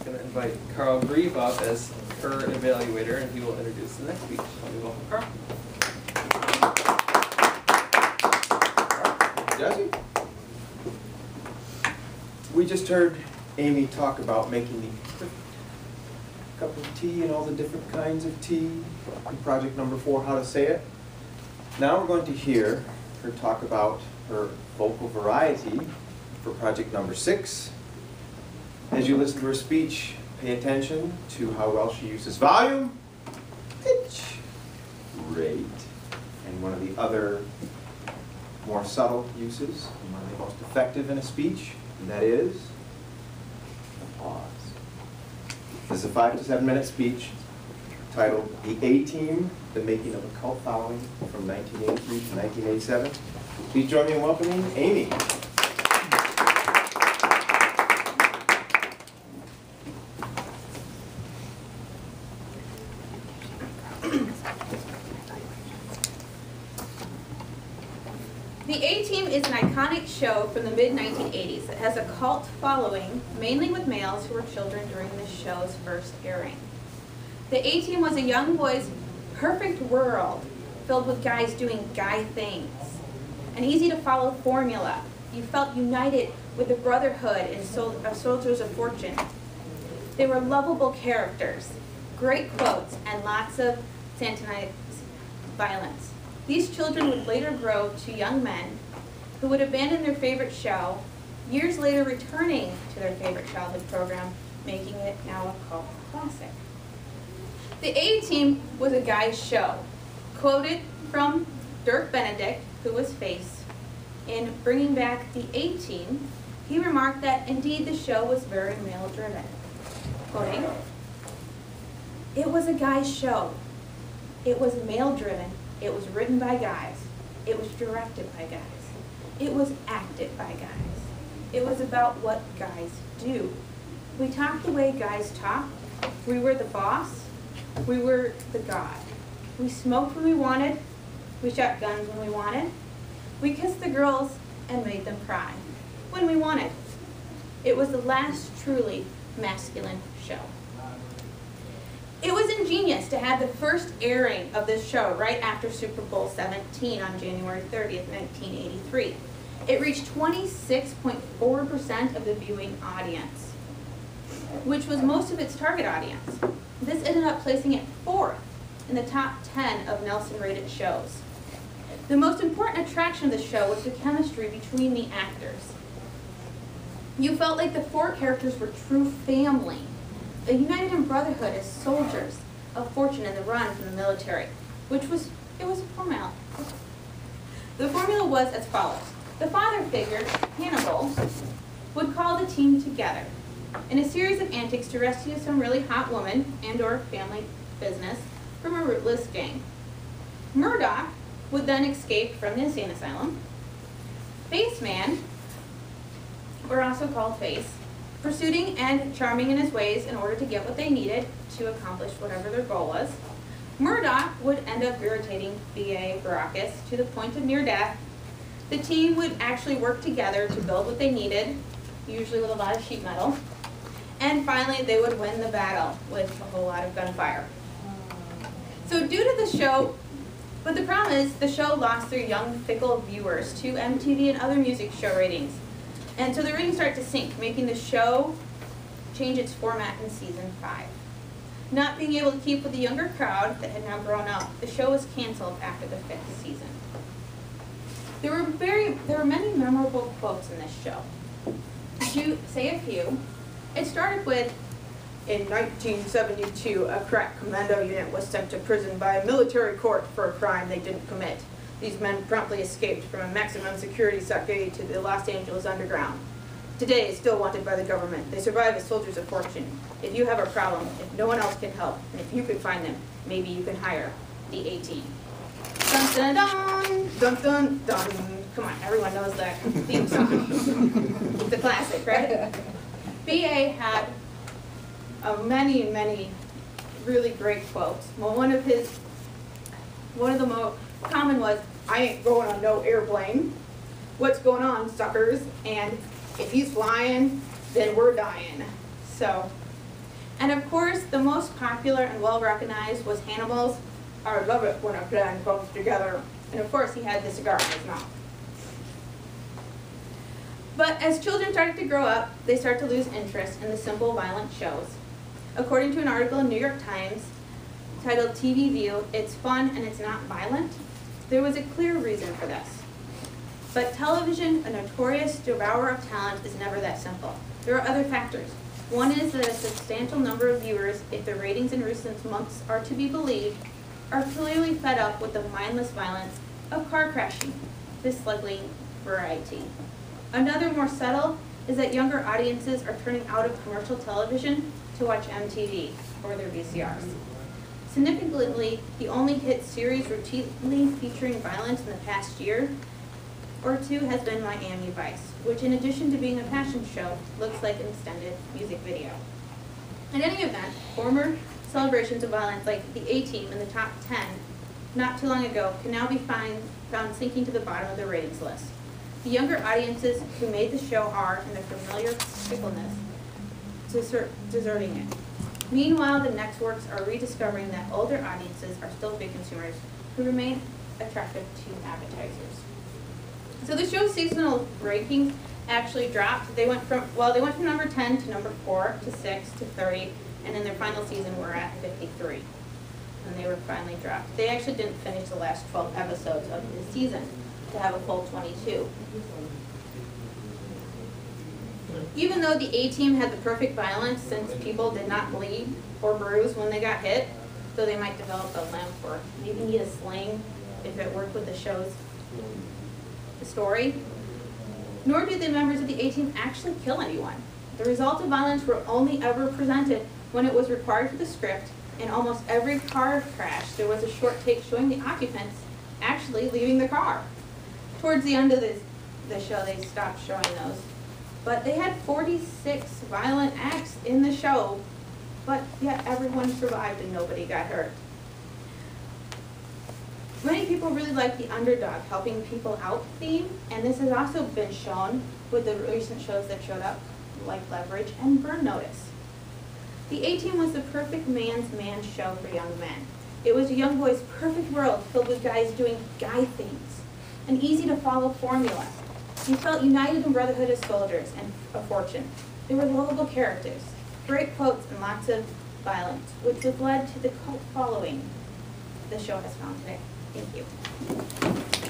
going to invite Carl Grieve up as her evaluator, and he will introduce the next speech. Let me welcome Carl. Jesse? We just heard Amy talk about making the perfect cup of tea and all the different kinds of tea in project number 4, how to say it. Now we're going to hear her talk about her vocal variety for project number 6. As you listen to her speech, pay attention to how well she uses volume, pitch, rate, and one of the other more subtle uses, and one of the most effective in a speech, and that is a pause. This is a 5 to 7 minute speech titled The A-Team, The Making of a Cult Following from 1983 to 1987. Please join me in welcoming Amy. The A-Team is an iconic show from the mid-1980s that has a cult following, mainly with males who were children during the show's first airing. The A-Team was a young boy's perfect world filled with guys doing guy things. An easy-to-follow formula. You felt united with the brotherhood of soldiers of fortune. They were lovable characters, great quotes, and lots of satanic violence. These children would later grow to young men who would abandon their favorite show, years later returning to their favorite childhood program, making it now a cult classic. The A-Team was a guy's show. Quoted from Dirk Benedict, who was Face, in bringing back the A-Team, he remarked that indeed the show was very male-driven. Quoting, "It was a guy's show. It was male-driven. It was written by guys. It was directed by guys. It was acted by guys. It was about what guys do. We talked the way guys talk. We were the boss. We were the god. We smoked when we wanted. We shot guns when we wanted. We kissed the girls and made them cry when we wanted. It was the last truly masculine show." It was ingenious to have the first airing of this show right after Super Bowl 17 on January 30th, 1983. It reached 26.4% of the viewing audience, which was most of its target audience. This ended up placing it 4th in the top 10 of Nelson-rated shows. The most important attraction of the show was the chemistry between the actors. You felt like the 4 characters were true family, united in brotherhood as soldiers of fortune in the run from the military, it was a formula. The formula was as follows. The father figure, Hannibal, would call the team together in a series of antics to rescue some really hot woman and or family business from a ruthless gang. Murdoch would then escape from the insane asylum. Face Man, or also called Face, pursuing and charming in his ways in order to get what they needed to accomplish whatever their goal was. Murdoch would end up irritating B.A. Baracus to the point of near death. The team would actually work together to build what they needed, usually with a lot of sheet metal. And finally, they would win the battle with a whole lot of gunfire. So due to the show, but the problem is the show lost their young, fickle viewers to MTV and other music show ratings. And so the ratings started to sink, making the show change its format in season 5. Not being able to keep with the younger crowd that had now grown up, the show was canceled after the 5th season. There were many memorable quotes in this show. To say a few, it started with, "In 1972, a crack commando unit was sent to prison by a military court for a crime they didn't commit. These men promptly escaped from a maximum security stockade to the Los Angeles underground. Today, still wanted by the government. They survive as soldiers of fortune. If you have a problem, if no one else can help, and if you can find them, maybe you can hire the A-Team." Dun dun dun, dun dun dun. Come on, everyone knows that theme song. It's a classic, right? B.A. had many, many really great quotes. Well, one of the most common was, "I ain't going on no airplane. What's going on, suckers? And if he's flying, then we're dying." So And of course, the most popular and well-recognized was Hannibal's "I love it when a plan comes together." And of course, he had the cigar in his mouth. But as children started to grow up, they start to lose interest in the simple, violent shows. According to an article in New York Times titled "TV View, It's Fun and It's Not Violent," there was a clear reason for this. But television, a notorious devourer of talent, is never that simple. There are other factors. One is that a substantial number of viewers, if the ratings in recent months are to be believed, are clearly fed up with the mindless violence of car crashing, disliking variety. Another, more subtle, is that younger audiences are turning out of commercial television to watch MTV or their VCRs. Significantly, the only hit series routinely featuring violence in the past year or two has been Miami Vice, which in addition to being a fashion show, looks like an extended music video. In any event, former celebrations of violence like the A-Team in the top 10 not too long ago can now be found sinking to the bottom of the ratings list. The younger audiences who made the show are, in their familiar fickleness, deserting it. Meanwhile, the networks are rediscovering that older audiences are still big consumers who remain attractive to advertisers. So the show's seasonal rankings actually dropped. They went from number 10 to number 4 to 6 to 30, and in their final season were at 53. And they were finally dropped. They actually didn't finish the last 12 episodes of the season to have a full 22. Even though the A-Team had the perfect balance, since people did not bleed or bruise when they got hit, though they might develop a limp or maybe need a sling if it worked with the show's story, nor did the members of the A-Team actually kill anyone. The results of violence were only ever presented when it was required for the script. In almost every car crash, there was a short take showing the occupants actually leaving the car. Towards the end of the show, they stopped showing those. But they had 46 violent acts in the show, but yet everyone survived and nobody got hurt. Many people really like the underdog, helping people out theme, and this has also been shown with the recent shows that showed up, like Leverage and Burn Notice. The A-Team was the perfect man's man show for young men. It was a young boy's perfect world filled with guys doing guy things, an easy-to-follow formula. You felt united in brotherhood as soldiers and a fortune. There were lovable characters, great quotes, and lots of violence, which has led to the cult following the show has found today. Thank you.